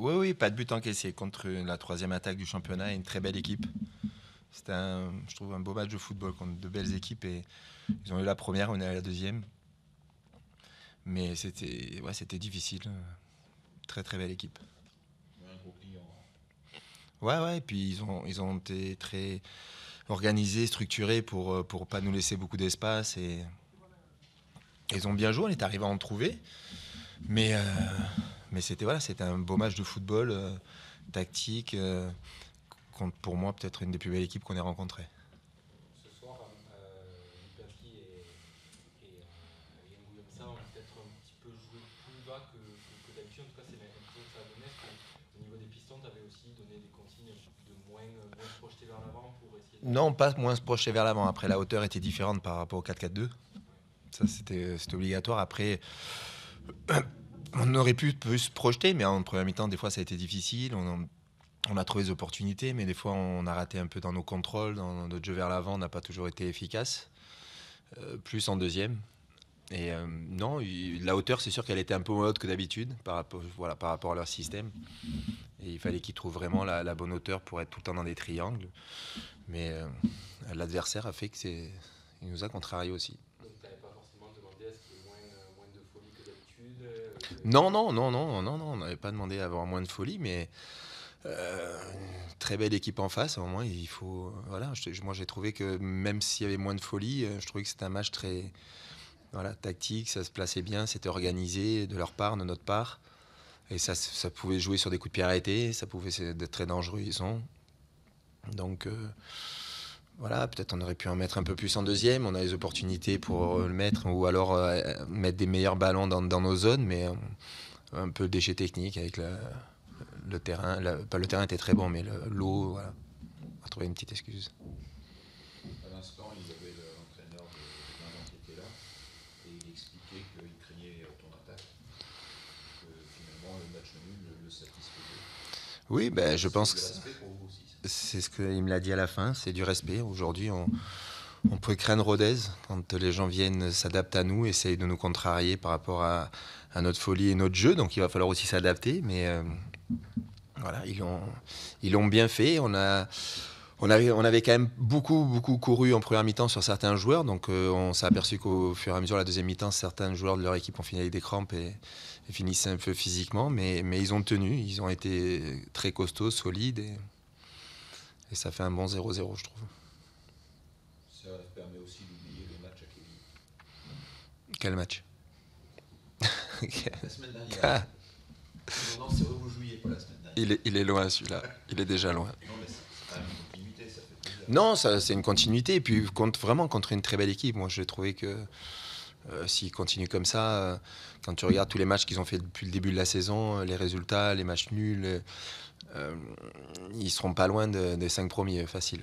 Oui, oui, pas de but encaissé contre la troisième attaque du championnat et une très belle équipe. C'était, je trouve, un beau match de football contre de belles équipes et ils ont eu la première, on est à la deuxième. Mais c'était, ouais, c'était difficile. Très très belle équipe. Un gros client. Ouais, ouais, et puis ils ont été très organisés, structurés pour pas nous laisser beaucoup d'espace et ils ont bien joué, on est arrivé à en trouver. Mais, euh, mais c'était voilà, c'était un beau match de football tactique contre pour moi peut-être une des plus belles équipes qu'on ait rencontrées. Ce soir, Lubaki et Nguyen ont peut-être un petit peu joué plus bas que d'habitude. En tout cas, c'est l'impression que ça a donné. Est-ce qu'au niveau des pistons, tu avais aussi donné des consignes de moins se projeter vers l'avant pour essayer de. Non, pas moins se projeter vers l'avant. Après, la hauteur était différente par rapport au 4-4-2. Ça, c'était obligatoire. Après, on aurait pu se projeter, mais en première mi-temps, des fois, ça a été difficile. On a trouvé des opportunités, mais des fois, on a raté un peu dans nos contrôles, dans notre jeu vers l'avant, on n'a pas toujours été efficace. Plus en deuxième. Et non, la hauteur, c'est sûr qu'elle était un peu moins haute que d'habitude voilà, par rapport à leur système. Et il fallait qu'ils trouvent vraiment la bonne hauteur pour être tout le temps dans des triangles. Mais l'adversaire a fait il nous a contrarié aussi. Donc, tu n'avais pas forcément demandé à ce qu'il y ait moins de folie que d'habitude. Non, non, non, non, non, non, on n'avait pas demandé à avoir moins de folie, mais très belle équipe en face. Au moins, il faut. Voilà, moi j'ai trouvé que même s'il y avait moins de folie, je trouvais que c'était un match très voilà, tactique, ça se plaçait bien, c'était organisé de leur part, de notre part. Et ça pouvait jouer sur des coups de pied arrêtés, ça pouvait être très dangereux, ils sont. Donc voilà, peut-être on aurait pu en mettre un peu plus en deuxième, on a les opportunités pour le mettre, ou alors mettre des meilleurs ballons dans nos zones, mais un peu le déchet technique avec le terrain. Pas le terrain était très bon, mais l'eau, voilà. On a trouvé une petite excuse. À l'instant, ils avaient l'entraîneur de Guingamp qui était là et il expliquait qu'il craignait ton attaque. Que finalement, le match nul le satisfaisait. Oui, ben, je pense C'est que du respect pour vous aussi. c'est ce qu'il me l'a dit à la fin, c'est du respect. Aujourd'hui, on peut craindre Rodez quand les gens viennent, s'adaptent à nous, essayent de nous contrarier par rapport à notre folie et notre jeu. Donc il va falloir aussi s'adapter. Mais voilà, ils l'ont bien fait. On avait quand même beaucoup, beaucoup couru en première mi-temps sur certains joueurs. Donc on s'est aperçu qu'au fur et à mesure, la deuxième mi-temps, certains joueurs de leur équipe ont fini avec des crampes et finissaient un peu physiquement. Mais ils ont tenu, ils ont été très costauds, solides. Et ça fait un bon 0-0, je trouve. Ça permet aussi d'oublier le match à Kevin. Quel match? La semaine dernière. Ah, Non, c'est vrai, vous jouiez pas la semaine dernière. il est loin celui-là. Il est déjà loin. Non, mais c'est quand même une continuité, ça fait plaisir. Non, c'est une continuité. Et puis vraiment contre une très belle équipe. Moi, j'ai trouvé que s'ils continuent comme ça, quand tu regardes tous les matchs qu'ils ont fait depuis le début de la saison, les résultats, les matchs nuls, ils seront pas loin des 5 premiers, facile.